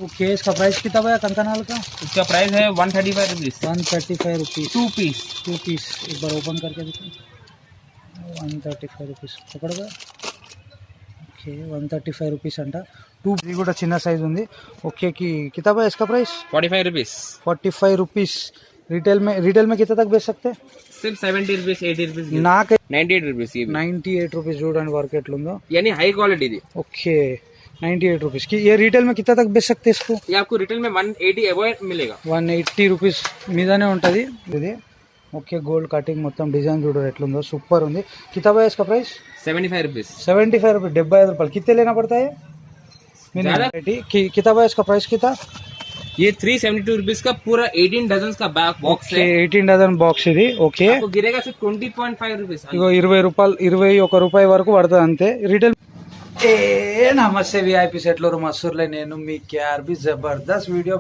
Okay, इसका price कितना भैया कंकनाल का? इसका प्राइस है 135 रुपीज। 135 rupees 2 piece. 2 पीस एक बार ओपन करके देखो। 135 रुपीस पकड़ गया। ఓకే 135 రూపీస్ అంట। 2 ఇది కూడా చిన్న సైజ్ ఉంది। ఓకే की कितना है इसका प्राइस? 45 रुपीज। 45 रुपीस रिटेल में कितना तक बेच सकते हैं? सिर्फ 70 रुपीज 80 रुपीज నాకు 98 रुपीज। ये 98 रुपीस చూడండి వర్క్ ఎట్లుందో, यानी हाई क्वालिटी दी। ओके 98 रुपीस की ये रिटेल में कितना तक बेच सकते हैं इसको? ये आपको रिटेल में 180 अबव मिलेगा। 180 రూపీస్ మీదనే ఉంటది ఇది। ఓకే గోల్డ్ కటింగ్ మొత్తం డిజైన్ చూడండి ఎట్లుందో, సూపర్ ఉంది। कितना है इसका प्राइस? 75 रुपीज। 75 रुपये 75 रुपये कितने लेना पड़ता है? कितना है इसका प्राइस कितना? ये 372 रुपीज का पूरा 18 डजन का बॉक्स है। 18 డజన్ బాక్స్ ఇది। ఓకే आपको गिरेगा सिर्फ 20.5 रुपीज। ఇగో 20 రూపాయలు 21 రూపాయి వరకు పడుతుంది అంతే రిటైల్। ఏ నమస్తే విఐపి సెట్లో మసూర్లే, నేను మీ కేఆర్బి జబర్దస్త్ వీడియో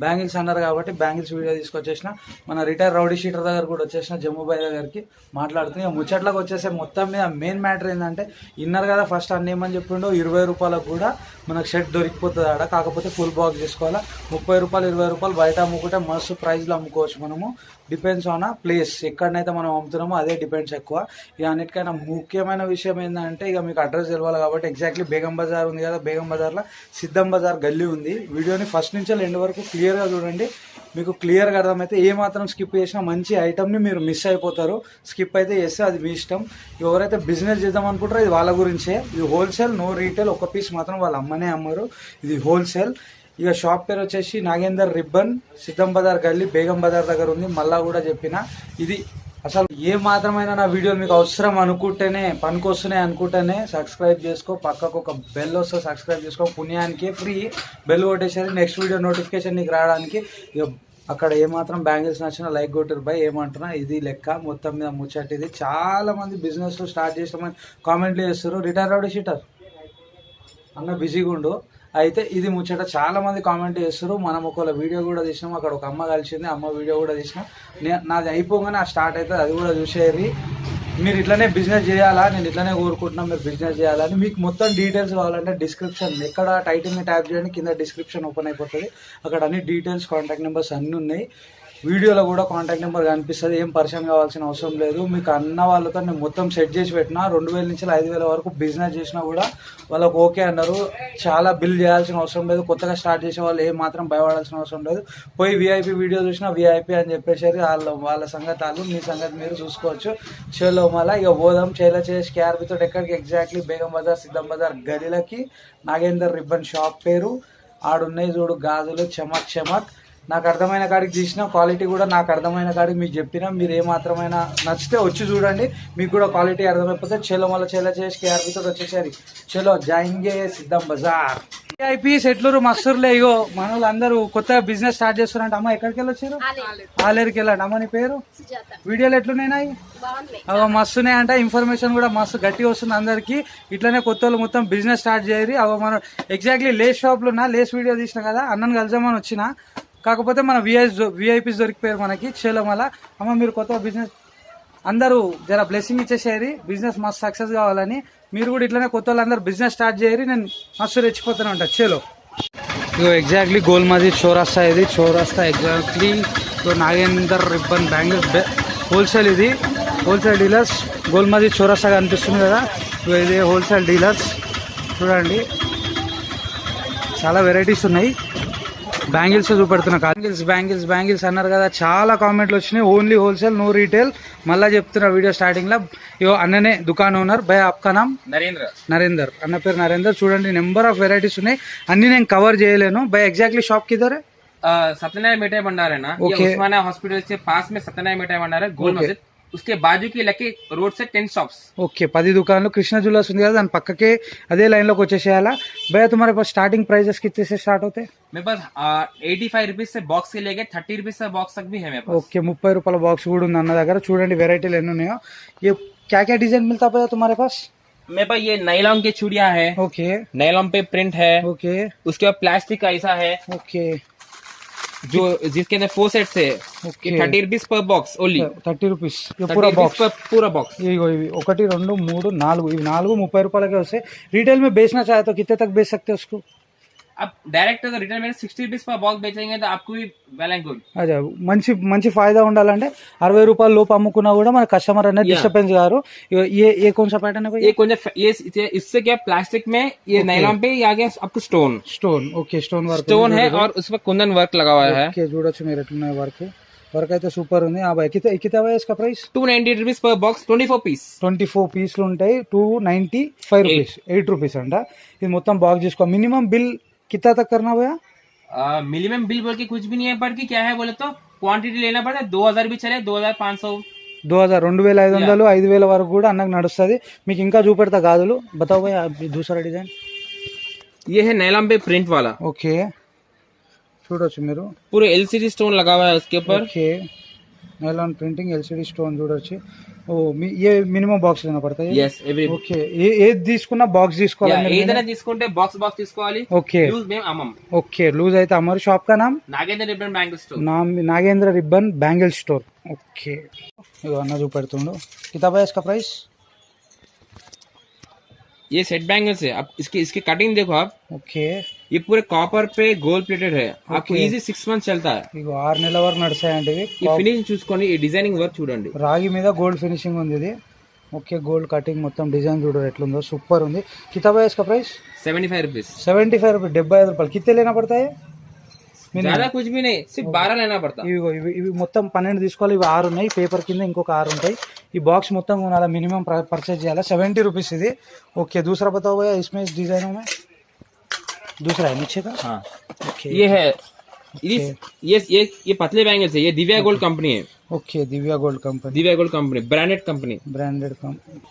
బ్యాంగిల్స్ అన్నారు కాబట్టి బ్యాంగిల్స్ వీడియో తీసుకొచ్చేసిన। మన రిటైర్ రౌడీ షీటర్ దగ్గర కూడా వచ్చేసిన, జమ్ముబాయ్ దగ్గరికి మాట్లాడుతున్నాయి ముచ్చట్లకు వచ్చేసే। మొత్తం మీద మెయిన్ మ్యాటర్ ఏంటంటే ఇన్నర్ కదా ఫస్ట్ అన్న ఏమని చెప్పిండో 20 రూపాయలకు కూడా మనకు షర్ట్ దొరికిపోతుంది ఆడ, కాకపోతే ఫుల్ బాక్స్ తీసుకోవాలా। 30 రూపాయలు 20 రూపాయలు బయట అమ్ముకుంటే మస్తు ప్రైస్లో అమ్ముకోవచ్చు మనము, డిపెండ్స్ ఆన్ ప్లేస్ ఎక్కడనైతే మనం అమ్ముతున్నామో అదే డిపెండ్స్ ఎక్కువ। ఇక అన్నిటికైనా ముఖ్యమైన విషయం ఏంటంటే ఇక మీకు అడ్రస్ తెలవాలి కాబట్టి ఎగ్జాక్ట్లీ బేగం బజార్ ఉంది కదా, బేగం బజార్లో సిద్ధం బజార్ గల్లీ ఉంది। వీడియోని ఫస్ట్ నుంచి ఎండ్ వరకు క్లియర్గా చూడండి, మీకు క్లియర్గా అర్థమైతే ఏ మాత్రం స్కిప్ చేసినా మంచి ఐటమ్ని మీరు మిస్ అయిపోతారు। స్కిప్ అయితే చేస్తే అది మీ ఇష్టం। ఎవరైతే బిజినెస్ చేద్దాం అనుకుంటారో ఇది వాళ్ళ గురించే, ఇది హోల్సేల్ నో రీటైల్, ఒక పీస్ మాత్రం వాళ్ళు అమ్మనే అమ్మరు, ఇది హోల్సేల్। ఇక షాప్ పేరు వచ్చేసి నాగేందర్ రిబ్బన్, సిద్ధం బజార్ గల్లీ బేగం బజార్ దగ్గర ఉంది। మళ్ళా కూడా చెప్పిన ఇది అసలు ఏ మాత్రమైనా నా వీడియోలు మీకు అవసరం అనుకుంటేనే పనికొస్తున్నాయి అనుకుంటేనే సబ్స్క్రైబ్ చేసుకో, పక్కకు ఒక బెల్ వస్తే సబ్స్క్రైబ్ చేసుకో, పుణ్యానికి ఫ్రీ బెల్ కొట్టేసేది నెక్స్ట్ వీడియో నోటిఫికేషన్ నీకు రావడానికి। ఇక అక్కడ ఏమాత్రం బ్యాంగిల్స్ నచ్చినా లైక్ కొట్టారు బై, ఏమంటున్నా ఇది లెక్క మొత్తం మీద ముచ్చట ఇది। చాలా మంది బిజినెస్ స్టార్ట్ చేస్తామని కామెంట్లు చేస్తారు, రిటైర్ రౌడీ షీటర్ అన్న బిజీగా ఉండు అయితే ఇది ముచ్చట చాలా మంది కామెంట్ చేస్తారు। మనం ఒకవేళ వీడియో కూడా తీసినాం, అక్కడ ఒక అమ్మ కలిసింది, అమ్మ వీడియో కూడా తీసినాం, నాది అయిపోగానే ఆ స్టార్ట్ అవుతుంది, అది కూడా చూసేది। మీరు ఇట్లనే బిజినెస్ చేయాలా, నేను ఇట్లనే కోరుకుంటున్నాను మీరు బిజినెస్ చేయాలని। మీకు మొత్తం డీటెయిల్స్ కావాలంటే డిస్క్రిప్షన్ ఎక్కడ టైటిల్ని ట్యాప్ చేయండి, కింద డిస్క్రిప్షన్ ఓపెన్ అయిపోతుంది, అక్కడ అన్ని డీటెయిల్స్ కాంటాక్ట్ నెంబర్స్ అన్నీ ఉన్నాయి। వీడియోలో కూడా కాంటాక్ట్ నెంబర్ కనిపిస్తుంది, ఏం పరిచయం కావాల్సిన అవసరం లేదు। మీకు అన్న వాళ్ళతో నేను మొత్తం సెట్ చేసి పెట్టినా, 2000 నుంచి 5000 వరకు బిజినెస్ చేసినా కూడా వాళ్ళకి ఓకే అన్నారు, చాలా బిల్ చేయాల్సిన అవసరం లేదు। కొత్తగా స్టార్ట్ చేసే వాళ్ళు ఏం మాత్రం భయపడాల్సిన అవసరం లేదు। పోయి విఐపి వీడియో చూసినా విఐపి అని చెప్పేసి వాళ్ళ సంగతి వాళ్ళు, మీ సంగతి మీరు చూసుకోవచ్చు। చేలో మళ్ళీ ఇక పోదాం చేలో చేసి కేఆర్బితో ఎక్కడికి ఎగ్జాక్ట్లీ బేగం బజార్ సిద్ధం బజార్ గలీలకి నాగేందర్ రిబ్బన్ షాప్ పేరు, ఆడున్నాయి చూడు గాజులు చమక్ చమక్, నాకు అర్థమైన కాడికి తీసిన క్వాలిటీ కూడా నాకు అర్థమైన కాడికి మీకు చెప్పినా, మీరు ఏమాత్రమైనా నచ్చితే వచ్చి చూడండి, మీకు కూడా క్వాలిటీ అర్థమైపోతే చలో మళ్ళీ చేలో చేసి కేఆర్బితో వచ్చేసరి చలో జాయింగే సిద్ధం బజార్। విఐపి సెట్లూరు మస్తూరులే, ఇగో మన వాళ్ళందరూ కొత్తగా బిజినెస్ స్టార్ట్ చేస్తున్నారంట। అమ్మ ఎక్కడికి వెళ్ళొచ్చారు? ఆలేరుకి వెళ్ళండి। అమ్మ నీ పేరు? వీడియోలు ఎట్లున్నాయి? అవ మస్తున్నాయి అంట, ఇన్ఫర్మేషన్ కూడా మస్తు గట్టిగా వస్తుంది అందరికి। ఇట్లనే కొత్త వాళ్ళు మొత్తం బిజినెస్ స్టార్ట్ చేయరు। అవ మనం ఎగ్జాక్ట్లీ లేస్ షాప్లో ఉన్నా, లేస్ వీడియో తీసిన కదా, అన్నను కలిసామని వచ్చిన, కాకపోతే మన విఐపీస్ దొరికిపోయారు మనకి చేలో మళ్ళా। అమ్మ మీరు కొత్త బిజినెస్ అందరూ జర బ్లెస్సింగ్ ఇచ్చేసేయాలి, బిజినెస్ మస్తు సక్సెస్ కావాలని। మీరు కూడా ఇట్లనే కొత్త వాళ్ళందరూ బిజినెస్ స్టార్ట్ చేయరు, నేను మస్తు రెచ్చిపోతాను అంట చేలో। ఇగో ఎగ్జాక్ట్లీ గోల్మాది చౌరస్తా, ఇది చౌరస్తా exactly Nagender ribbon bangles wholesale, ఇది హోల్సేల్ డీలర్స్ గోల్మాది చౌరస్తా కనిపిస్తుంది కదా, ఇది హోల్సేల్ డీలర్స్ చూడండి, చాలా వెరైటీస్ ఉన్నాయి। బ్యాంగిల్స్ చూపెడుతున్నా, బ్యాంగిల్స్ అన్నారు కదా, చాలా కామెంట్లు వచ్చినాయి, ఓన్లీ హోల్సేల్ నో రీటైల్। మళ్ళీ చెప్తున్నా వీడియో స్టార్టింగ్ లో, ఇగో అన్ననే దుకాన్ ఓనర్, భయ ఆప్కా నామ్? నరేందర్ అన్న పేరు నరేందర్। చూడండి నెంబర్ ఆఫ్ వెరైటీస్ ఉన్నాయి, అన్ని నేను కవర్ చేయలేను। భయ ఎగ్జాక్ట్లీ షాప్ కిధర్? सत्यनारायण मिठाई भंडार है ना, ये उस्मानिया हॉस्पिटल से पास में सत्यनारायण मिठाई भंडार है, गोल मस्जिद उसके बाजू की लकी रोड से 10 शॉप्स। ఓకే 10 దుకాణాలు కృష్ణ జ్యువెలర్స్ ఉంది కదా, దాని పక్కకే అదే లైన్ లోకి వచ్చేసేయాలా। భయ तुम्हारे पास स्टार्टिंग प्राइसेस कितने से स्टार्ट होते हैं? मेरे पास 85 रुपीज से बॉक्स से लेके 30 रुपीज से बॉक्स तक भी है मेरे पास। ఓకే 30 రూపాయల బాక్స్ కూడా ఉంది అన్న దగ్గర। చూడండి వెరైటీలు ఎన్ని ఉన్నాయో। ये क्या क्या डिजाइन मिलता है तुम्हारे पास? मेरे पास ये नायलॉन की चूड़ियां है, ओके नायलॉन पे प्रिंट है, ओके उसके बाद प्लास्टिक का ऐसा है, ओके जो जिसके अंदर 4 सेट्स है, ओके 30 रुपीज पर बॉक्स ओनली। 30 రూపీస్ पूरा बॉक्स, पूरा बॉक्स। ఇగో ఇవి 1 2 3 4 ఇవి 4 30 రూపాయలకే వస్తాయి। రిటైల్ में बेचना चाहे तो कितने तक बेच सकते हो उसको? अब डायरेक्ट अगर रिटेल में 60 रुपीज पर बॉक्स बेचेंगे तो आपको भी वेल एंड गुड. అదే మంచి మంచి ఫాయిదా ఉండాలంటే 60 రూపాయల లోపు అమ్ముకున్నా కూడా మన కస్టమర్ అనేది Yeah. డిస్టర్బెన్స్ గారు ఏ कौन सा पैटर्न है भैया? ये कौन सा ये इससे क्या प्लास्टिक में ये नायलॉन पे ये आ गया आपको stone stone okay stone work stone है और उसमें कुंदन वर्क लगा हुआ है. ఓకే చూడొచ్చు మీరు ఎట్లున్నాయి వర్క్ వర్క్ అయితే సూపర్ ఉంది. ఆ భయ కితా భయ ఇస్కా ప్రైస్ 290 रुपीज पर बॉक्स 24 पीस. 24 పీసులు ఉంటాయి 295 రూపీస్ 8 రూపీస్ అంట. ఇది మొత్తం బాక్స్ తీసుకో. మినిమం బిల్ కితా తక్ కర్నా భయ్యా? मिनिमम बिल बोल के कुछ भी नहीं है, पर कि क्या है बोले तो क्वांटिटी लेना पड़ता है. 2000 भी चले 2500. 2500 5000 వరకు కూడా అన్నకు నడుస్తుంది. మీకు ఇంకా చూపెడతా గాజులు. బతాओ భయ్యా దూసరా డిజైన్. ये है नायलॉन पे प्रिंट वाला. ఓకే చూడొచ్చు మీరు पूरे एलसीडी स्टोन लगा हुआ है उसके ऊपर. Okay nylon printing LCD stone చూడొచ్చు. ఓ ఏ మినిమం బాక్స్ లేనా పడతాయి? Yes every. ఓకే ఏది తీసుకున్నా బాక్స్ తీసుకోవాలి. ఏదైనా తీసుకుంటే బాక్స్ తీసుకోవాలి. ఓకే యూజ్ మేము అమ్మం. ఓకే లూజ్ అయితే हमारे शॉप का नाम Nagendra ribbon bangle store. Nagendra ribbon bangle store. Okay ఇగో అన్న చూపెడుతుండు. కితాబ్ है इसका प्राइस? ये सेट बैंगल्स है. आप इसकी कटिंग देखो आप. ఓకే ये पूरे कॉपर पे गोल्ड प्लेटेड है. आपको Okay. इजी 6 मंथ चलता है. ఇగో 6 నెలల వరకు నడుస్తాయండి ఇవి. ఈ ఫినిషింగ్ చూసుకోండి. ఈ డిజైనింగ్ వర్క్ చూడండి. రాగి మీద గోల్డ్ ఫినిషింగ్ ఉంది ఇది. ఓకే గోల్డ్ కటింగ్ మొత్తం డిజైన్ చూడరు ఎట్లుందో సూపర్ ఉంది. కితాబ్ है इसका प्राइस 75 रुपीज. 75 రూపాయలు 75 రూపాయలు. కిత్తే లేనా పడతాయి? ज्यादा कुछ भी नहीं, सिर्फ 12 लेना पड़ता. ఇవి మొత్తం 12 తీసుకోవాలి. ఇవి 6 ఉన్నాయి. పేపర్ కింద ఇంకొక 6 ఉంటాయి. ఈ బాక్స్ మొత్తం కొనాలా. మినిమం పర్చేజ్ చేయాలా. 70 రూపీస్ ఇది. ఓకే दूसरा बताओ भैया इसमें इस डिजाइनों में दूसरा है नीचे का. हाँ ओके ये है. ये पतले बैंगल्स है. ये दिव्या गोल्ड कंपनी है. Okay Divya gold company. Divya gold company branded company. Branded company.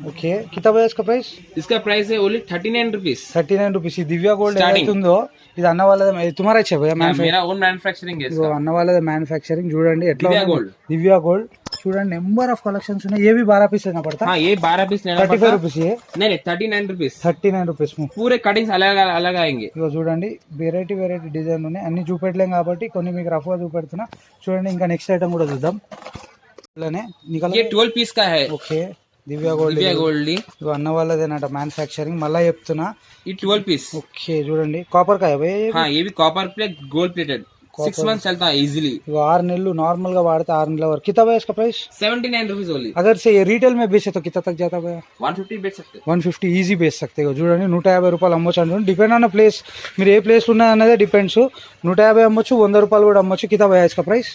Okay కితాబ్ है इसका प्राइस? इसका प्राइस है ओनली 39 रुपीज. 39 రూపీస్. ఈ దివ్యా గోల్డ్ Starting. ఏదైతే ఉందో ఇది అన్న వాళ్ళది. ఇది తుమారా ఇచ్చే భయ్యా मेरा ओन मैन्युफैक्चरिंग है ఇగో इसका. అన్న వాళ్ళది మ్యానుఫ్యాక్చరింగ్. చూడండి ఎట్లా దివ్యా ఉంది. గోల్డ్. దివ్యా గోల్డ్ చూడండి. నెంబర్ ఆఫ్ కలెక్షన్స్ ఉన్నాయి. ఏ भी 12 పీస్ లేనా పడతా? हाँ ये 12 पीस लेना 35 पड़ता. రూపీస్ ఏ नहीं नहीं 39 रुपीज. 39 రూపీస్. पूरे कटिंग्स अलग अलग आएंगे. ఇగో చూడండి వెరైటీ డిజైన్ ఉన్నాయి. అన్ని చూపెట్టలేం కాబట్టి కొన్ని మీకు రఫ్ గా చూపెడుతున్నా. చూడండి ఇంకా నెక్స్ట్ ఐటమ్ కూడా చూద్దాం. ఇలానే ये 12 पीस का है. Okay Divya gold. Divya gold ఇగో అన్న వాళ్ళదేనట మ్యానుఫ్యాక్చరింగ్. మళ్ళా చెప్తున్నా. ये 12 पीस. ఓకే చూడండి కాపర్ కాయ భయ్. हाँ ये भी copper plate gold plated. 6 month चलता है इजीली. ఇగో 6 నెలలు నార్మల్ గా వాడితే 6 నెలల వరకు. కితాబ్ है इसका प्राइस 79 रुपीज ओनली. अगर से ये रिटेल में बेचे तो कितना तक जाता भैया? 150 बेच सकते. 150 ఈజీ బేస్ सकते हो. చూడండి 150 రూపాయలు అమ్మొచ్చు అంటున్నాను. Depend on place. మీరు ఏ ప్లేస్ ఉన్నాయన్నదే డిపెండ్స్. 150 అమ్మొచ్చు 100 రూపాయలు కూడా అమ్మొచ్చు. కితాబ్ है इसका प्राइस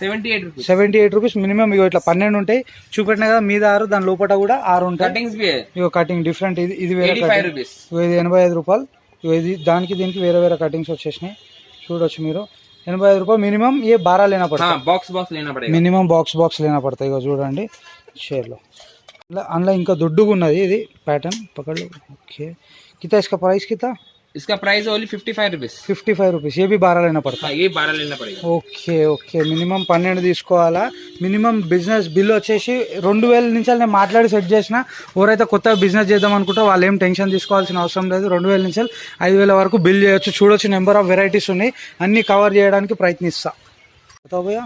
78 रुपीज. 78 రూపీస్. మినిమం ఇగో ఇట్లా 12 ఉంటాయి. చూపెట్టిన కదా మీద 6 దాని లోపల కూడా 6 ఉంటాయి. कटिंग्स भी है. ఇగో కటింగ్ డిఫరెంట్. ఇది వేరే 85 cutting. रुपीज. ఇగో ఇది 85 రూపాయలు. ఇగో ఇది దానికి దీనికి వేరే వేరే కటింగ్స్ వచ్చేసినాయి. చూడొచ్చు మీరు 85 రూపాయలు. మినిమం ఏ 12 లేనా పడతా? हाँ बॉक्स लेना पड़ेगा. మినిమం బాక్స్ లేనా పడతాయి. ఇగో చూడండి షేర్లో అందులో ఇంకా దొడ్డుగా ఉన్నది. ఇది ప్యాటర్న్ పకడ్. ఓకే కితా ఇస్కా ప్రైస్ కితా? इसका प्राइस ओनली 55 रुपीज. 55 రూపీస్. ఏ भी 12 లేనా పడతా? हाँ ये 12 लेना पड़ेगा. ఓకే ఓకే మినిమం 12 తీసుకోవాలా. మినిమం బిజినెస్ బిల్ వచ్చేసి 2000 నుంచి నేను మాట్లాడి సెట్ చేసిన. ఎవరైతే కొత్త బిజినెస్ చేద్దాం అనుకుంటారో వాళ్ళు ఏం టెన్షన్ తీసుకోవాల్సిన అవసరం లేదు. 2000 నుంచి 5000 వరకు బిల్ చేయొచ్చు. చూడొచ్చు నెంబర్ ఆఫ్ వెరైటీస్ ఉన్నాయి. అన్ని కవర్ చేయడానికి ప్రయత్నిస్తా. భయ్యా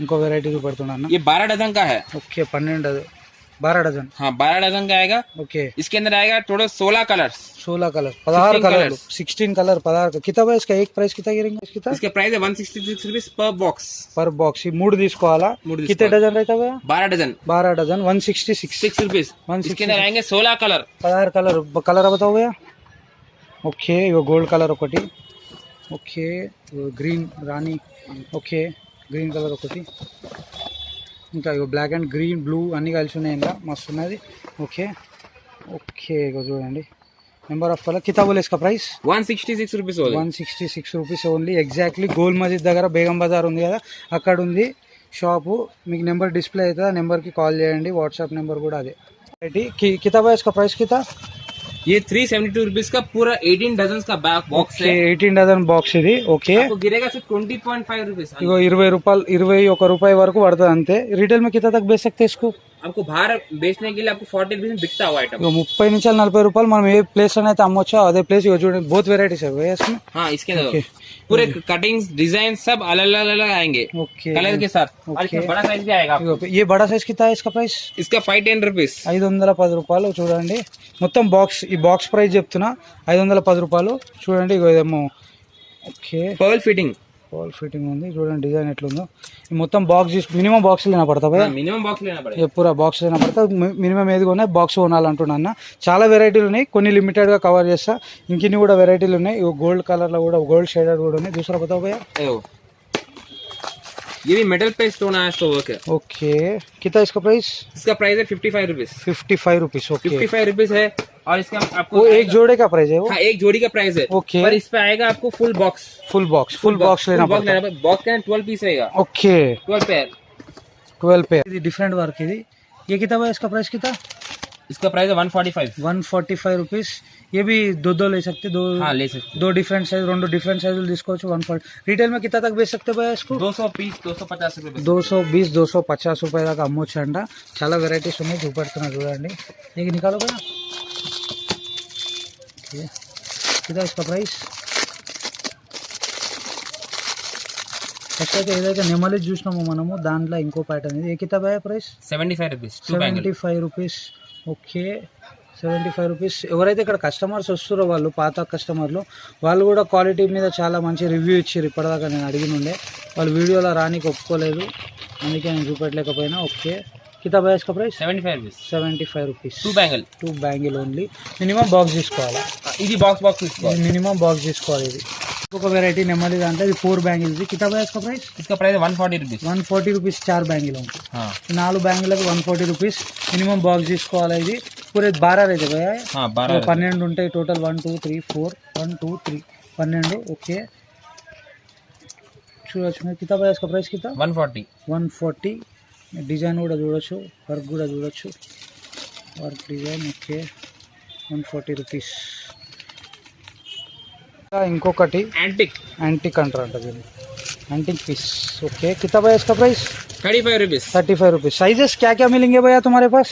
ఇంకో వెరైటీ చూపెడుతున్నా. ये 12 डजन का है. Okay 12 dozen. हाँ 12 डजन का आएगा. ఓకే इसके अंदर आएगा total 16 colours. 16 colour 16 colour colours. 16 colour 16 कितना है इसका? एक प्राइस कितना गिरेंगे इसका? इसके प्राइस है 166 रुपीज पर बॉक्स. पर बॉक्स. ఈ మూడు తీసుకోవాలా. మూడు कितने తీసుకోవాలి. डजन रहता है? 12 डजन. 12 dozen 166 6 rupees. 166. इसके अंदर आएंगे 16 कलर. 16 कलर. कलर बताओ भैया. ఓకే ఇగో గోల్డ్ కలర్ ఒకటి. ఓకే గ్రీన్ రాణి. ఓకే గ్రీన్ కలర్ ఒకటి. ఇంకా ఇగో బ్లాక్ అండ్ గ్రీన్ బ్లూ అన్ని కలిసి ఉన్నాయి. ఇంకా మస్తు ఉన్నది. ఓకే ఓకే ఇగో చూడండి నెంబర్ ఆఫ్ కలర్. కితా బోలే ఇస్కా price? 166 rupees only. 166 rupees only. Exactly Gol Masjid దగ్గర బేగం బజార్ ఉంది కదా అక్కడ ఉంది షాపు. మీకు నెంబర్ డిస్ప్లే అవుతుంది. ఆ నెంబర్కి కాల్ చేయండి. వాట్సాప్ నెంబర్ కూడా అదే. కితాబ్ है इसका प्राइस कितना? ये 372 रुपीज का पूरा 18 डजन का बॉक्स है. 18 డజన్ బాక్స్ ఇది. ఓకే आपको गिरेगा सिर्फ 20.5 रुपीज. ఇగో 20 రూపాయలు 21 రూపాయి వరకు పడుతుంది అంతే. రిటైల్ में कितना तक बेच सकते हैं इसको? आपको बाहर बेचने के लिए आपको 40 रुपीज में बिकता हुआ आइटम। 30 నుంచి 40 రూపాయలు మనం ఏ ప్లేస్ లో అయితే అమ్మొచ్చో అదే ప్లేస్ ఇగో చూడండి बहुत వెరైటీస్ है भैया इसमें। हाँ इसके अंदर पूरे कटिंग्स डिजाइन सब अलग अलग आएंगे ओके कलर के साथ। और इसमें बड़ा साइज भी आएगा आपको। ये बड़ा साइज कितना है इसका ప్రైస్? इसका 510 रुपीज 510 రూపాయలు చూడండి మొత్తం బాక్స్ ఈ బాక్స్ ప్రైస్ చెప్తున్నా 510 రూపాయలు చూడండి ఇగో ఇదేమో okay pearl fitting pearl fitting ఉంది చూడండి డిజైన్ ఎట్లుందో ఈ మొత్తం బాక్స్ మినిమం బాక్స్ లేనా పడతా భయ్యా मिनिमम बॉक्स लेना पड़ेगा। ये पूरा బాక్స్ లేనా పడతా మినిమం ఏది కొన్నా బాక్స్ కొనాలంటున్నా అన్న చాలా వెరైటీలు ఉన్నాయి కొన్ని లిమిటెడ్ గా కవర్ చేస్తా ఇంకిన్ని కూడా వెరైటీలు ఉన్నాయి ఇగో గోల్డ్ కలర్ లో కూడా గోల్డ్ షేడెడ్ కూడా ఉన్నాయి दूसरा बताओ भैया। ये भी मेटल पे स्टोन आया तो वर्क है। ओके कितना इसका प्राइस? इसका प्राइस है 55 रुपीज 55 रुपीस ओके 55 रुपीज है। और इसका आपको वो एक जोड़े का प्राइस है वो? हाँ एक जोड़ी का प्राइस है। ओके पर इस पे आएगा आपको फुल बॉक्स फुल बॉक्स लेना पड़ता है। बॉक्स का 12 पीस रहेगा। ओके 12 पेयर 12 पे ఇది డిఫరెంట్ వర్క్ ఇది ये कितना है इसका प्राइस कितना? इसका प्राइस है 145 रुपीस। ये भी दो ले सकते दो हाँ ले सकते दो डिफरेंट साइज రెండు డిఫరెంట్ సైజులు తీసుకోవచ్చు 140 రిటైల్ में कितना तक बेच सकते हैं भैया इसको? 200 पीस 250 रुपए 220 250 రూపాయల దాకా అమ్మొచ్చు అంట చాలా వెరైటీస్ ఉన్నాయి చూపెడుతున్నా చూడండి ये निकालो भैया कितना इसका प्राइस? ఫస్ట్ అయితే ఏదైతే నెమలి చూసినామో మనము దాంట్లో ఇంకో ప్యాటర్న్ ఇది ఏ కితా భయ్యా price? 75 rupees 75 rupees okay 75 rupees. ఎవరైతే ఇక్కడ కస్టమర్స్ వస్తారో వాళ్ళు పాత కస్టమర్లు వాళ్ళు కూడా క్వాలిటీ మీద చాలా మంచి రివ్యూ ఇచ్చారు ఇప్పటిదాకా నేను అడిగినుండే వాళ్ళు వీడియోలో రానికి ఒప్పుకోలేదు అందుకే నేను చూపెట్టలేకపోయినా ఓకే कितना भैया इसका price? 75 rupees 75 rupees 2 bangle only minimum box తీసుకోవాలా ఇది బాక్స్ తీసుకోవాలి మినిమం బాక్స్ తీసుకోవాలి ఇది ఒక వెరైటీ నెమ్మది దాంట్లో ఇది 4 బ్యాంగిల్స్ कितना भैया इसका प्राइस? इसका प्राइस 140 रुपीस 140 రూపీస్ 4 బ్యాంగిల్ हाँ 4 బ్యాంగిల్కి 140 రూపీస్ మినిమం బాక్స్ తీసుకోవాలి ఇది पूरे 12 रहते भैया हाँ 12 12 ఉంటాయి టోటల్ 1 2 3 4 1 2 3 12 ఓకే చూడొచ్చు कितना भैया इसका प्राइस कितना? 140 డిజైన్ కూడా చూడొచ్చు వర్క్ కూడా చూడొచ్చు వర్క్ డిజైన్ ఓకే 140 రూపీస్। ఇంకొకటి యాంటిక్ అంటారంట దీన్ని యాంటిక్ पीस ओके कितना भैया इसका प्राइस? 35 रुपीस। साइजेस क्या क्या मिलेंगे भैया तुम्हारे पास?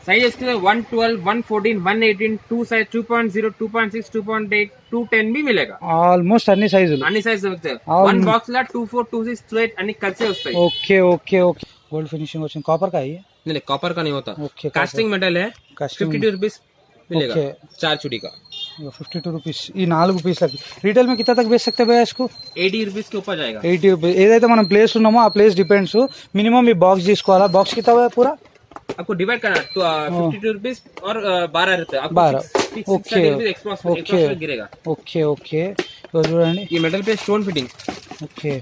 साइज इसके 112 114 118 2 साइज 2.0 2.6 2.8 210 भी मिलेगा। ఆల్మోస్ట్ అన్ని సైజులు దొరుకుతాయి। వన్ బాక్స్ లా 24 26 28 అన్ని కలిసే వస్తాయి। Okay okay okay gold finishing వచ్చింది కాపర్ का है ये? नहीं कॉपर का नहीं होता ओके कास्टिंग मेटल है 52 रुपीस मिलेगा ओके 4 चूड़ी का 52 रुपीस ఈ 4 పీస్లకి రిటైల్ में कितना तक बेच सकते हैं भैया इसको? 80 रुपीस के ऊपर जाएगा 80 रुपीस ఏదైతే మనం ప్లేస్ ఉన్నామో ఆ ప్లేస్ డిపెండ్స్ మినిమం ఈ బాక్స్ తీసుకోవాలా బాక్స్ कितना है पूरा? आपको डिवाइड करना तो 52 रुपीस और 12 रहता है आपको 12 ओके एक्स्ट्रा गिरेगा ओके ओके तो చూడండి ये मेटल पे स्टोन फिटिंग ओके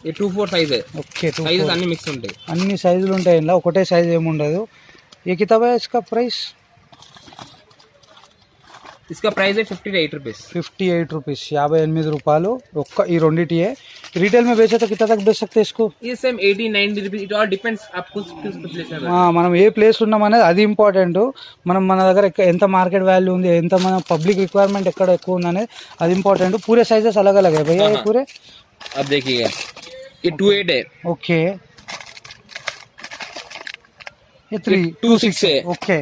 ये 24 साइज है ओके साइजेस అన్ని మిక్స్ ఉంటాయి అన్ని సైజులు ఉంటాయి ఇలా ఒకటే సైజ్ ఏమి ఉండదు ये कितना है इसका प्राइस? इसका प्राइस है 58 रुपीस 58 रुपीस 58 రూపాయలు ఒక్క ఈ రెండిటియే రిటైల్ में बेचे तो कितना तक बेच सकते हैं इसको? ये same 80 90 rupees it all depends आप किस प्लेस में మనం ఏ ప్లేస్ ఉన్నాం అనేది అది ఇంపార్టెంట్ మనం మన దగ్గర ఎంత మార్కెట్ వాల్యూ ఉంది ఎంత మన పబ్లిక్ రిక్వైర్మెంట్ ఎక్కడ ఎక్కువ ఉంది అనేది అది ఇంపార్టెంట్ पूरे साइजेस अलग अलग है भैया ये पूरे अब देखिए ये 28 है ओके ये 26 है ओके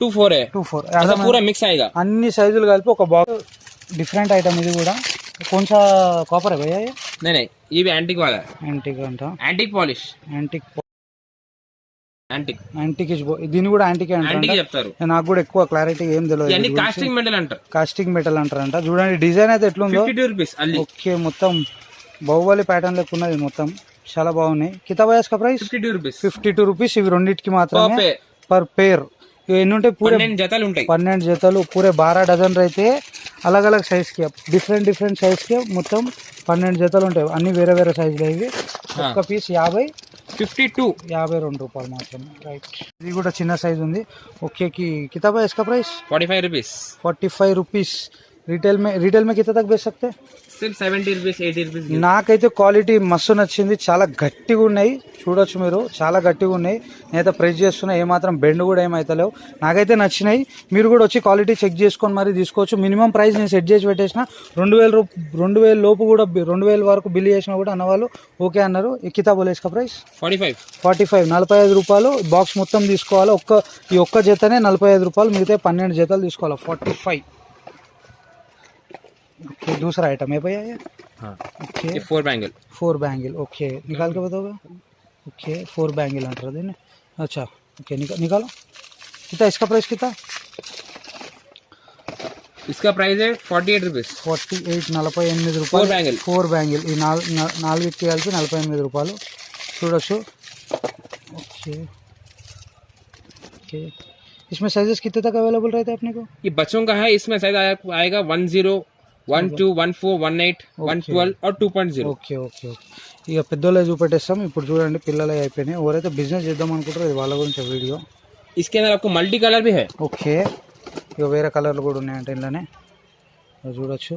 24 है 24 ऐसा पूरा मिक्स आएगा అన్ని సైజులు కలిపి ఒక బాక్స్ డిఫరెంట్ ఐటమ్ ఇది కూడా कौन सा कॉपर है भैया ये? नहीं ये भी एंटिक वाला है एंटिक अंटा एंटिक पॉलिश एंटिक యాంటిక్ దీన్ని కూడా యాంటిక్ యాంటిక్ చెప్తారు నాకు కూడా ఎక్కువ క్లారిటీ ఏం తెలియదు ఇవన్నీ కాస్టింగ్ మెటల్ అంటారు కాస్టింగ్ మెటల్ అంటారంట చూడండి డిజైన్ అయితే ఎట్లుందో 52 రూపాయస్ అల్లి ఓకే మొత్తం బాహుబలి ప్యాటర్న్ లెక్క ఉన్నది మొత్తం చాలా బాగున్నాయి कितना भैया इसका प्राइस? 52 రూపీస్ ఇవి రెండిటికి మాత్రమే పర్ पेयर ఎన్ని ఉంటాయి పూరే 12 జతలు పూరే 12 డజన్ అయితే अलग अलग साइज के डिफरेंट साइज के మొత్తం 12 జతలు ఉంటాయి అన్ని వేరే వేరే సైజులు ఇవి ఒక్క పీస్ 52 రూపాయలు మాత్రమే రైట్ ఇది కూడా చిన్న సైజ్ ఉంది ఓకే కి कितना है इसका प्राइस? 45 रुपीस 45 రూపీస్ रिटेल में कितना तक बेच सकते हैं? सिर्फ 70 रुपीस 80 रुपीस నాకైతే క్వాలిటీ మస్తు నచ్చింది, చాలా గట్టిగా ఉన్నాయి. చూడొచ్చు మీరు, చాలా గట్టిగా ఉన్నాయి. నేనైతే ప్రెస్ చేస్తున్నా, ఏమాత్రం బెండ్ కూడా ఏమైతలేవు. నాకైతే నచ్చినాయి. మీరు కూడా వచ్చి క్వాలిటీ చెక్ చేసుకొని మరి తీసుకోవచ్చు. మినిమం ప్రైస్ నేను సెట్ చేసి పెట్టేసిన 2000 లోపు కూడా 2000 వరకు బిల్ చేసినా కూడా అన్నవాళ్ళు ఓకే అన్నారు. ఈ కితాబ్ బోలేస్కా ప్రైస్ 45 45 రూపాయలు. బాక్స్ మొత్తం తీసుకోవాలి. ఈ ఒక్క జతనే 45 రూపాయలు, మిగతా 12 జతలు తీసుకోవాలి. 45. ओके, दूसरा आइटम है भैया ये? हाँ, ओके, ये 4 बैंगल. ओके, निकाल के बताओगे? ओके, 4 बैंगल अंटर देने. अच्छा, ओके, निकालो. कितना इसका प्राइस कितना? इसका प्राइस है 48 रुपीस. 48 48 రూపాయలు. 4 బ్యాంగిల్. ఈ 4 కలిపి 48 రూపాయలు. చూడొచ్చు. Okay okay. इसमें साइजेस कितने तक अवेलेबल रहते हैं अपने को? ये बच्चों का है. इसमें साइज आएगा 10, 12, 14, 18, 112 और 2.0. Okay okay okay. ఇక పెద్దోళ్ళే చూపెట్టేస్తాం. ఇప్పుడు చూడండి, పిల్లలే అయిపోయినాయి. ఎవరైతే బిజినెస్ చేద్దాం అనుకుంటారో ఇది వాళ్ళ గురించి వీడియో. इसके अंदर आपको मल्टी कलर भी है. ఓకే, ఇక వేరే కలర్లు కూడా ఉన్నాయంటే ఇంట్లోనే చూడొచ్చు.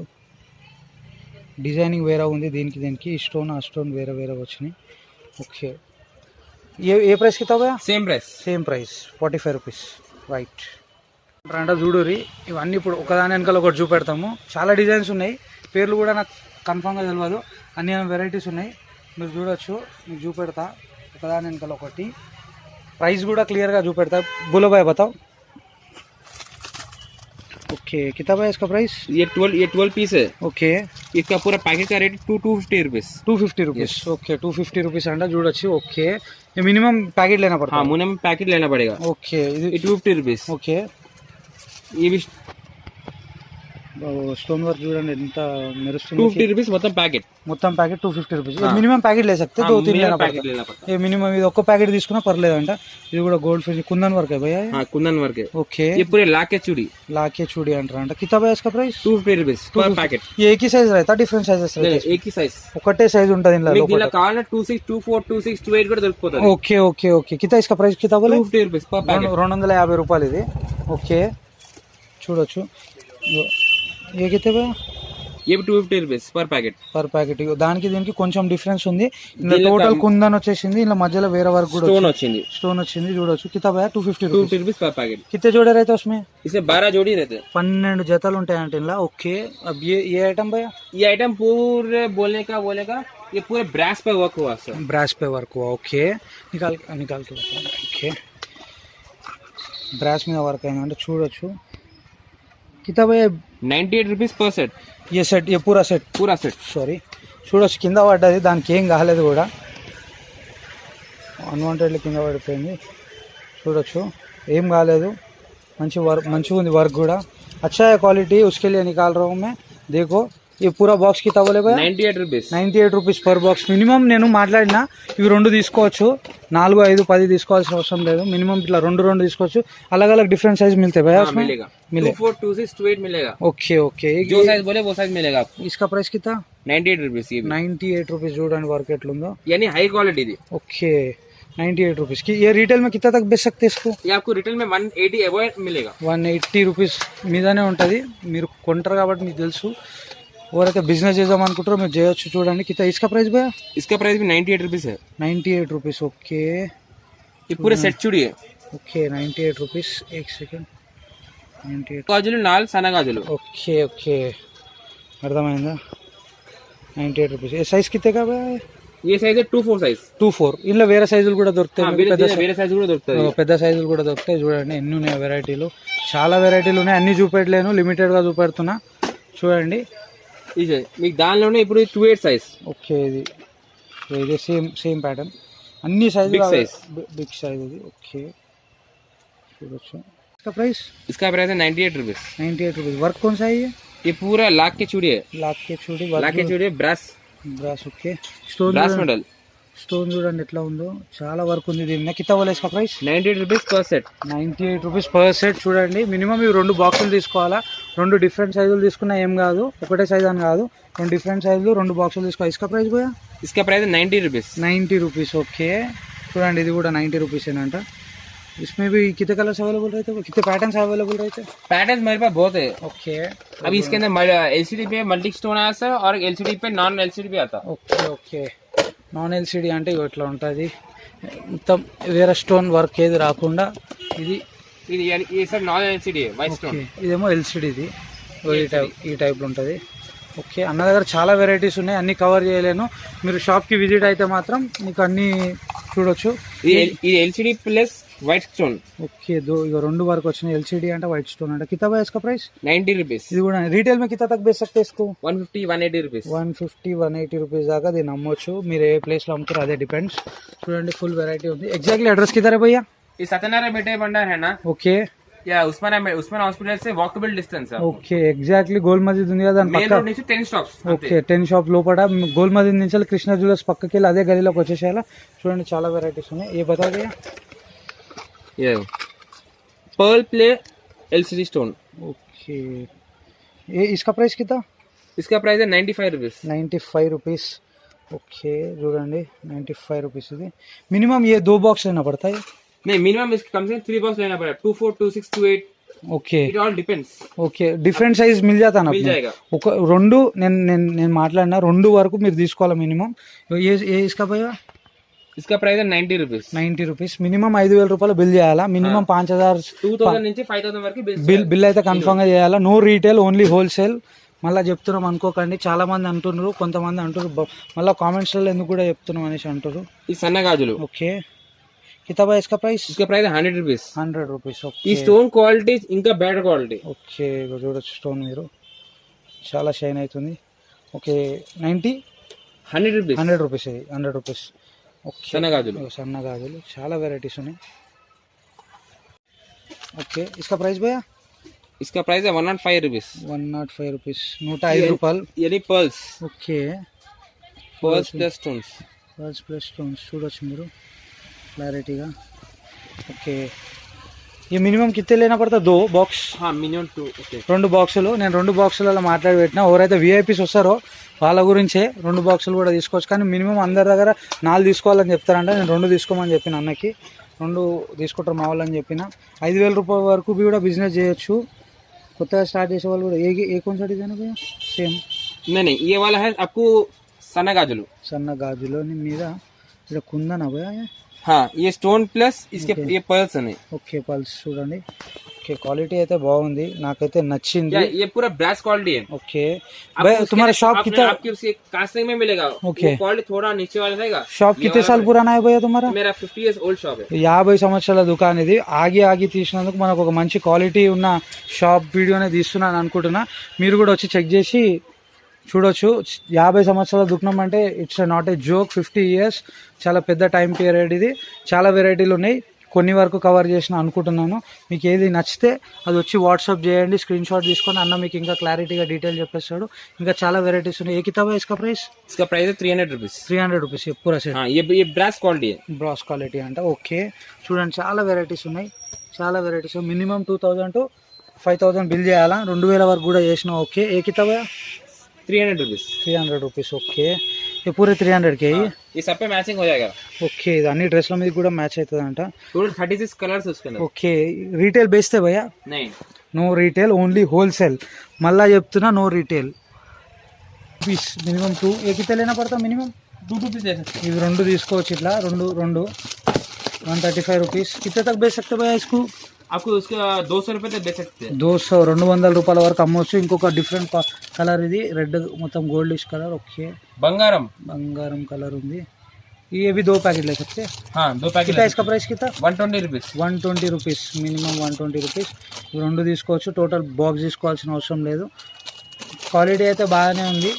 డిజైనింగ్ వేరే ఉంది, దీనికి ఈ స్టోన్ ఆ స్టోన్ వేరే వేరే వచ్చినాయి. ఓకే, ఏ ప్రైస్ కితా భయ్యా? Same price 45 rupees. రైట్ అంటే చూడురి, ఇవన్నీ ఇప్పుడు ఒకదాని వెనకాల ఒకటి చూపెడతాము. చాలా డిజైన్స్ ఉన్నాయి, పేర్లు కూడా నాకు కన్ఫామ్గా తెలియదు. అన్ని వెరైటీస్ ఉన్నాయి, మీరు చూడొచ్చు. మీకు చూపెడతా ఒకదాని వెనకాల ఒకటి. ప్రైస్ కూడా క్లియర్గా చూపెడతా. बोलो भाई बताओ. ओके, कितना है इसका प्राइस? ये 12 पीस है. ओके, इसका पूरा पैकेट का rate 250 rupees. 250 rupees. Okay, 250 rupees अंडा చూడొచ్చు. ఓకే, ये मिनिमम पैकेट लेना पड़ता है? हाँ, मिनिमम पैकेट लेना पड़ेगा. ओके, ये 250 रुपीस. ओके, ये भी స్టోన్ వర్క్ చూడండి ఎంత మెరుస్తుంది. 250 रुपीस మొత్తం ప్యాకెట్. 250 రూపీస్. మినిమం ప్యాకెట్ లే सकते, 2-3 लेना पैकेट पड़ता लेना पड़ता है. ये मिनिमम ఇది ఒక్క ప్యాకెట్ తీసుకున్నా పర్లేదంట. ఇది కూడా గోల్డ్ ఫినిష్ కుందన్ వర్క్ है भैया? हाँ, कुंदन वर्क है. ओके, ये पूरे लाके चूड़ी चूड़ी अंటారంట. कितना है इसका प्राइस? 250 रुपीस पर पैकेट. ये एक ही साइज रहता, डिफरेंट साइजेस रहते? एक ही साइज. ఒకటే సైజ్ ఉంటుంది ఇందులో. మీకు ఇలా కావాలంటే 26, 24, 26, 28 కూడా దొరుకుతుంది. Okay okay okay. कितना इसका प्राइस कितना बोले? 250 रुपीस पर पैकेट. 250 రూపాయలు ఇది. ఓకే, చూడొచ్చు. ये कितने भैया? ये भी 250 रुपीस पर पैकेट. దానికి దీనికి కొంచెం డిఫరెన్స్ ఉంది. ఇందులో టోటల్ కుందన్ వచ్చేసింది, ఇందులో మధ్యలో వేరే వర్క్ కూడా స్టోన్ వచ్చింది. చూడొచ్చు. कितना भैया? 250 रुपीस पर पैकेट. कितने जोड़े रहते हैं उसमें? इसमें 12 जोड़ी रहते हैं. 12 జతలు ఉంటాయంట ఇందులో. ఓకే, अब ये आइटम भैया? ये आइटम पूरे बोलने का ये पूरे ब्रास पे वर्क हुआ सर. ब्रास पे वर्क हुआ. ओके, निकाल के बताओ. ओके, ब्रास में वर्क అయిందంటే చూడొచ్చు. कितना भैया? 98 रुपीस पर सेट. ये सेट, ये पूरा सेट సారీ. చూడొచ్చు, కింద పడ్డది, దానికి ఏం కాలేదు కూడా. అన్వాంటెడ్లీ కింద పడిపోయింది. చూడొచ్చు, ఏం కాలేదు. మంచిగా ఉంది వర్క్ కూడా. अच्छा है क्वालिटी, उसके लिए निकाल रहा हूँ मैं. देखो, ये पूरा బాక్స్ కితా बोले भैया? 98 rupees. 98 rupees per box. Minimum నేను మాట్లాడినా ఇవి 2 తీసుకోవచ్చు, 4, 5, 10 తీసుకోవాల్సిన అవసరం లేదు. మినిమం ఇట్లా 2 తీసుకోవచ్చు. अलग अलग डिफरेंट साइज मिलते हैं भैया उसमें? मिलेगा. 24, 26, 28 मिलेगा. ओके ओके, जो साइज बोले वो साइज मिलेगा आपको. इसका प्राइस कितना? 98 रुपीस. ये 98 రూపీస్. చూడండి వర్క్ ఎట్లుందో, यानी हाई क्वालिटी दी. ओके, 98 రూపీస్ की. ये रिटेल में कितना तक बेच सकते हैं इसको? ये आपको रिटेल में 180 अबव मिलेगा. 180 రూపీస్ మీదనే ఉంటుంది. మీరు కొంటారు కాబట్టి మీకు తెలుసు. ఎవరైతే బిజినెస్ చేద్దాం అనుకుంటారో మీరు చేయొచ్చు. చూడండి. कितना इसका प्राइस भैया? इसका प्राइस भी 98 रुपीस है. 98 రూపీస్. ఓకే, ये पूरे सेट चूड़ी है. Okay, 98 rupees. एक सेकंड. 98. గాజులు 4 సన్న గాజులు. ఓకే ఓకే, అర్థమైందా? 98 రూపీస్. ఏ సైజ్ कितने का भैया? ये साइज है 24 साइज. 24. ఇందులో వేరే సైజులు కూడా దొరుకుతాయి. వేరే సైజు కూడా దొరుకుతాయి. పెద్ద సైజులు కూడా దొరుకుతాయి. చూడండి ఎన్ని ఉన్నాయి వెరైటీలు, చాలా వెరైటీలు ఉన్నాయి. అన్ని చూపెట్టలేను, లిమిటెడ్ గా చూపెడుతున్నా. చూడండి, ఇది మీకు దానిలోనే ఇప్పుడు 28 సైజ్. ఓకే, ఇది సేమ్ ప్యాటర్న్. అన్ని సైజులు బిగ్ సైజ్ ఇది. ఓకే, చూడొచ్చు. इसका प्राइस? इसका प्राइस है 98 रुपीस. 98 रुपीस. वर्क कौन सा है ये? ये पूरा लाख की चूड़ी है. लाख की चूड़ी brass. Okay, stone brass model. Stone చూడండి ఎట్లా ఉందో, చాలా వర్క్ ఉంది దీని. కితా बोले इसका प्राइस? 98 रुपीस पर सेट. 98 rupees per set. చూడండి, మినిమం ఇవి 2 బాక్సులు తీసుకోవాలా. 2 డిఫరెంట్ సైజులు తీసుకున్నా ఏం కాదు, ఒకటే సైజ్ అని కాదు. 2 డిఫరెంట్ సైజులు 2 బాక్సులు తీసుకోవాలి. इसका प्राइस भैया? इसका प्राइस 90 रुपीस. 90 రూపీస్. ఓకే, చూడండి ఇది కూడా 90 రూపీస్ ఏనంట. इसमें भी कितने कलर्स अवेलेबल रहते हैं, कितने पैटर्न्स अवेलेबल रहते हैं? पैटर्न मेरे पास बहुत है। ओके अभी इसके अंदर एलसीडी पे मल्टी स्टोन आया सर और एलसीडी पे नॉन एलसीडी भी आता। ఓకే ఓకే నాన్ ఎల్సిడి అంటే ఇగో ఇట్లా ఉంటుంది, మొత్తం వేరే స్టోన్ వర్క్ ఏది రాకుండా ఇది. ఇది ये सब नॉन एलसीडी है वाइट ఓకే स्टोन। ఇదేమో ఎల్సిడి, ఇది ఈ టైప్లో ఉంటుంది. ఓకే అన్న దగ్గర చాలా వెరైటీస్ ఉన్నాయి, అన్ని కవర్ చేయలేను. మీరు షాప్కి విజిట్ అయితే మాత్రం మీకు అన్నీ చూడొచ్చు. ఇది ఎల్सीडी प्लस व्हाइट स्टोन। ఓకే ఇక రెండు వరకు వచ్చినాయి. ఎల్సిడి అంటే వైట్ స్టోన్ అంటే कितना है इसका प्राइस? 90 रुपीस। ఇది కూడా రీటైల్ में कितना तक बेच सकते हैं इसको? 150 180 रुपीस। 150-180 రూపీస్ దాకా దీన్ని అమ్మొచ్చు. మీరు ఏ ప్లేస్లో అమ్ముతారో అదే డిపెండ్స్. చూడండి ఫుల్ వెరైటీ ఉంది. ఎగ్జాక్ట్లీ అడ్రస్ किधर है भैया? ये सत्यनारायण मिठाई भंडार है ना, ఓకే या उस्मान हॉस्पिटल से वॉकेबल डिस्टेंस है। ఓకే ఎగ్జాక్ట్లీ గోల్ మసీద్ ఉంది కదా దాని मेन పక్క. रोड నుంచి 10 స్టాప్స్। ఓకే 10 షాప్ లోపల గోల్ మసీద్ నుంచి వెళ్ళి కృష్ణ జ్యువెలర్స్ పక్కకి వెళ్ళి అదే గలీలోకి వచ్చేసేయాల. చూడండి చాలా వెరైటీస్ ఉన్నాయి. ఏ బతా భయ్యా? ये pearl play LCD stone. Okay ये इसका प्राइस कितना? इसका प्राइस है 95 रुपीस। 95 రూపీస్. ఓకే చూడండి 95 రూపీస్. ఇది మినిమం ये 2 बॉक्स लेना पड़ता है? नहीं, मिनिमम इसके कम से कम 3 बॉक्स लेना पड़ेगा। 2 4 2 6 2 8 okay it all depends. Okay different size మిల్ జాతా నా मिल जाएगा। ఒక రెండు నేను మాట్లాడినా రెండు వరకు మీరు తీసుకోవాలి మినిమం. ఏ ఇస్కా భయ్యా? इसका प्राइस है 90 रुपीस। 90 రూపీస్. మినిమం 5,000 రూపాయలు బిల్ చేయాలా. మినిమం 5,000 2000 నుంచి 5000 వరకు బిల్ అయితే కన్ఫర్మ్ గా చేయాలా. No retail, only wholesale. మళ్ళీ చెప్తున్నాం అనుకోకండి, చాలా మంది అంటున్నారు, కొంతమంది అంటారు మళ్ళీ కామెంట్స్లలో ఎందుకు కూడా చెప్తున్నాం అనేసి అంటారు. ఈ సన్న గాజులు ఓకే कितना है इसका प्राइस? इसका प्राइस 100 रुपीस। 100 రూపీస్. ఈ స్టోన్ క్వాలిటీ ఇంకా బెటర్ క్వాలిటీ. ఓకే చూడొచ్చు స్టోన్ మీరు చాలా షైన్ అవుతుంది. Okay 100 rupees. 100 rupees. 100 rupees. Okay సన్న గాజులు సన్న గాజులు చాలా వెరైటీస్ ఉన్నాయి. ఓకే इसका प्राइस भैया? इसका प्राइस है 105 रुपीस। 105 రూపీస్. 105 రూపాయలు. यानी pearls. Okay pearls plus stones. Pearls plus stones చూడొచ్చు మీరు క్లారిటీగా. ఓకే ये మినిమం कितने लेना पड़ता? 2 बॉक्स? हाँ मिनिमम 2। ओके 2 బాక్సులు. నేను 2 బాక్సులలో మాట్లాడి పెట్టినా. ఎవరైతే విఐపీస్ వస్తారో వాళ్ళ గురించే 2 బాక్సులు కూడా తీసుకోవచ్చు. కానీ మినిమం అందరి దగ్గర 4 తీసుకోవాలని చెప్తారంట. నేను 2 తీసుకోమని చెప్పిన అన్నకి. 2 తీసుకుంటారు మా వాళ్ళని చెప్పిన. 5,000 రూపాయల వరకు కూడా బిజినెస్ చేయొచ్చు. కొత్తగా స్టార్ట్ చేసే వాళ్ళు కూడా. ఏ कौन सा डिजाइन है సేమ్? नहीं ये वाला है आपको సన్న గాజులు। సన్న గాజులు మీద ఇక్కడ కుందనా భయ్యా? हाँ ये स्टोन प्लस इसके ये पर्ल्स हैं। ఓకే పల్స్ చూడండి. ఓకే క్వాలిటీ అయితే బాగుంది, నాకైతే నచ్చింది. ये पूरा ब्रास क्वालिटी है। ఓకే भाई तुम्हारा शॉप कितना? आपकी उसके कास्टिंग में मिलेगा। ओके क्वालिटी थोड़ा नीचे वाला रहेगा। शॉप कितने साल पुराना है भैया तुम्हारा? मेरा 50 इयर्स ओल्ड शॉप है। 50 సంవత్సరాల దుకాణం ఇది. ఆగి తీసినందుకు మనకు ఒక మంచి క్వాలిటీ ఉన్న షాప్ వీడియోనే తీస్తున్నాను అనుకుంటున్నా. మీరు కూడా వచ్చి చెక్ చేసి చూడొచ్చు. 50 సంవత్సరాల దుకాణం అంటే it's not a joke. 50 years చాలా పెద్ద టైం పీరియడ్ ఇది. చాలా వెరైటీలు ఉన్నాయి, కొన్ని వరకు కవర్ చేసిన అనుకుంటున్నాను. మీకు ఏది నచ్చితే అది వచ్చి వాట్సాప్ చేయండి, స్క్రీన్ షాట్ తీసుకొని అన్న మీకు ఇంకా క్లారిటీగా డీటెయిల్ చెప్పేస్తాడు. ఇంకా చాలా వెరైటీస్ ఉన్నాయి. ఏ కితాబ్ है इसका प्राइस? इसका प्राइस है 300 रुपीस। 300 రూపీస్ పూరా సెట్. हाँ ये ब्रास क्वालिटी है। బ్రాస్ క్వాలిటీ అంట. ఓకే చూడండి చాలా వెరైటీస్ ఉన్నాయి, చాలా వెరైటీస్. మినిమం 2000 to 5000 బిల్ చేయాలా. 2000 వరకు కూడా చేసిన. ఓకే ఏ కితాబ్ है? 300 रुपीस। 300 రూపీస్. ఓకే ये पूरे 300 के ही. ये सब पे मैचिंग हो जाएगा। ఓకే ఇది అన్ని డ్రెస్ల మీద కూడా మ్యాచ్ అవుతుందంట. टोटल 36 कलर्स उसके अंदर। ఓకే రీటైల్ బేస్తే భయ్యా? नहीं నో రీటైల్, ఓన్లీ హోల్సేల్. మళ్ళా చెప్తున్నా నో రీటైల్. Piece minimum 2. ఏ కితే లేనా పడతా మినిమం? 2 पीस ले सकते ఇవి 2 తీసుకోవచ్చు. ఇట్లా 2 135 రూపీస్. కితే తక్ బేచ్ సక్తే భయ్యా ఇస్కు? आपको उसका 200 रुपए तक दे सकते हैं। 200 రూపాయల వరకు అమ్మవచ్చు. ఇంకొక డిఫరెంట్ కలర్ ఇది రెడ్ మొత్తం గోల్డిష్ కలర్. ఓకే బంగారం కలర్ ఉంది. ये भी 2 पैकेट ले सकते हैं। हाँ 2 पैकेट। कितना इसका प्राइस कितना? 120 रुपीस। 120 రూపీస్. Minimum 120 rupees. 2 తీసుకోవచ్చు. టోటల్ బాక్స్ తీసుకోవాల్సిన అవసరం లేదు. క్వాలిటీ అయితే బాగానే ఉంది.